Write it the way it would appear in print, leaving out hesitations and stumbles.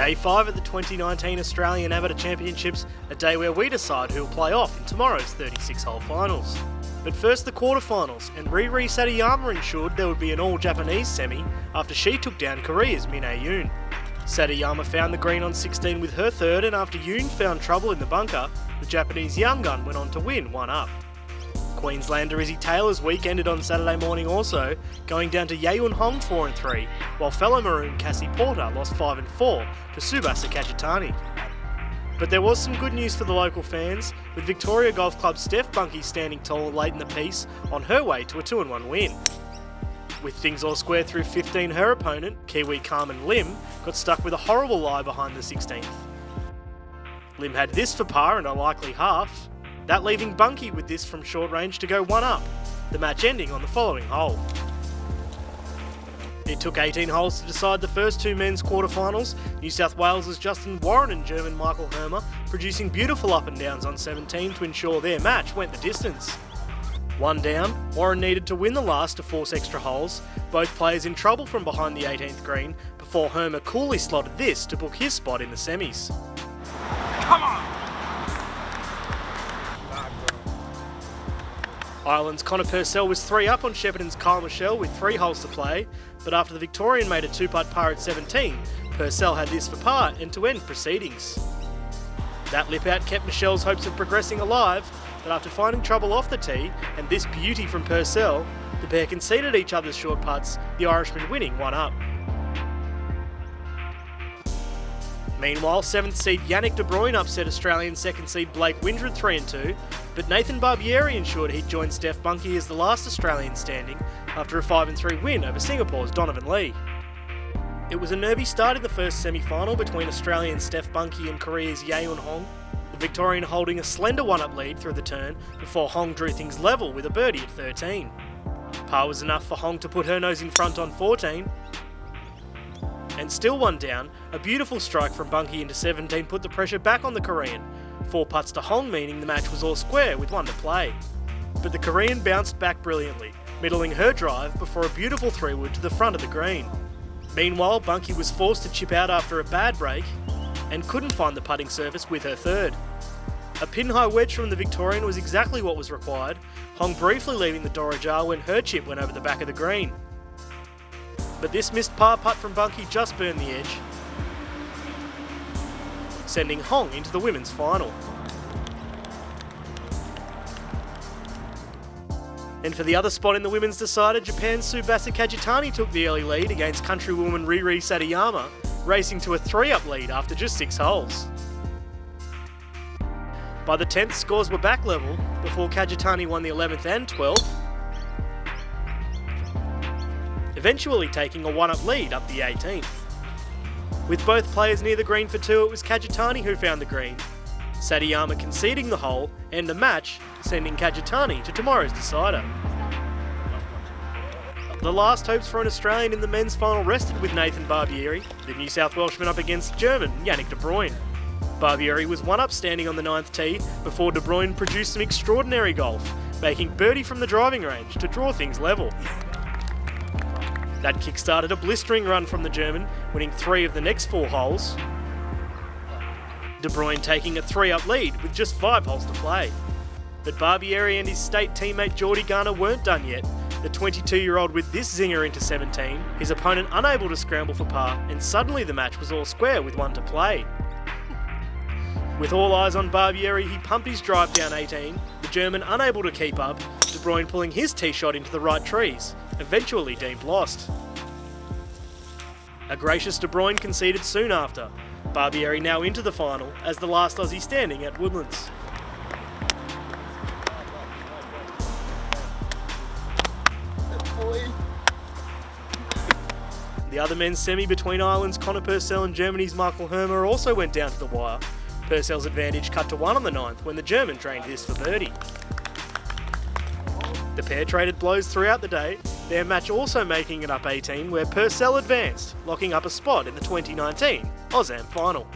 Day 5 at the 2019 Australian Amateur Championships, a day where we decide who will play off in tomorrow's 36-hole finals. But first the quarterfinals, and Riri Satayama ensured there would be an all-Japanese semi after she took down Korea's Min Ae Yoon. Satayama found the green on 16 with her third, and after Yoon found trouble in the bunker, the Japanese young gun went on to win 1 up. Queenslander Izzy Taylor's week ended on Saturday morning also, going down to Yaeun Hong 4-3, while fellow Maroon Cassie Porter lost 5-4 to Tsubasa Kajitani. But there was some good news for the local fans, with Victoria Golf Club's Steph Bunky standing tall late in the piece on her way to a 2-1 win. With things all square through 15, her opponent, Kiwi Carmen Lim, got stuck with a horrible lie behind the 16th. Lim had this for par and a likely half, that leaving Bunky with this from short range to go 1 up, the match ending on the following hole. It took 18 holes to decide the first 2 men's quarterfinals, New South Wales' Justin Warren and German Michael Hermer producing beautiful up and downs on 17 to ensure their match went the distance. 1 down, Warren needed to win the last to force extra holes, both players in trouble from behind the 18th green, before Hermer coolly slotted this to book his spot in the semis. Come on! Ireland's Connor Purcell was 3 up on Shepparton's Kyle Michelle with 3 holes to play, but after the Victorian made a 2-putt par at 17, Purcell had this for par and to end proceedings. That lip out kept Michelle's hopes of progressing alive, but after finding trouble off the tee and this beauty from Purcell, the pair conceded each other's short putts, the Irishman winning 1 up. Meanwhile, 7th seed Yannick De Bruyne upset Australian 2nd seed Blake Windred 3-2, but Nathan Barbieri ensured he'd join Steph Bunky as the last Australian standing after a 5-3 win over Singapore's Donovan Lee. It was a nervy start in the first semi-final between Australian Steph Bunky and Korea's Yaeun Hong, the Victorian holding a slender 1-up lead through the turn before Hong drew things level with a birdie at 13. Par was enough for Hong to put her nose in front on 14, and still 1 down, a beautiful strike from Bunky into 17 put the pressure back on the Korean. 4 putts to Hong, meaning the match was all square with 1 to play. But the Korean bounced back brilliantly, middling her drive before a beautiful 3-wood to the front of the green. Meanwhile, Bunky was forced to chip out after a bad break and couldn't find the putting surface with her third. A pin-high wedge from the Victorian was exactly what was required, Hong briefly leaving the door ajar when her chip went over the back of the green. But this missed par putt from Bunky just burned the edge, sending Hong into the women's final. And for the other spot in the women's decider, Japan's Tsubasa Kajitani took the early lead against countrywoman Riri Satayama, racing to a 3-up lead after just 6 holes. By the 10th, scores were back level before Kajitani won the 11th and 12th, eventually taking a 1-up lead up the 18th. With both players near the green for 2, it was Kajitani who found the green, Satayama conceding the hole and the match, sending Kajitani to tomorrow's decider. The last hopes for an Australian in the men's final rested with Nathan Barbieri, the New South Welshman up against German Yannick De Bruyne. Barbieri was 1 up standing on the 9th tee before De Bruyne produced some extraordinary golf, making birdie from the driving range to draw things level. That kick-started a blistering run from the German, winning 3 of the next 4 holes. De Bruyne taking a 3-up lead with just 5 holes to play. But Barbieri and his state teammate Geordie Garner weren't done yet. The 22-year-old with this zinger into 17, his opponent unable to scramble for par, and suddenly the match was all square with 1 to play. With all eyes on Barbieri, he pumped his drive down 18, the German unable to keep up, De Bruyne pulling his tee shot into the right trees, eventually deemed lost. A gracious De Bruyne conceded soon after, Barbieri now into the final as the last Aussie standing at Woodlands. The other men's semi between Ireland's Connor Purcell and Germany's Michael Hermer also went down to the wire. Purcell's advantage cut to 1 on the 9th when the German drained this for birdie. The pair traded blows throughout the day, their match also making it up 18 where Purcell advanced, locking up a spot in the 2019 Ausamm final.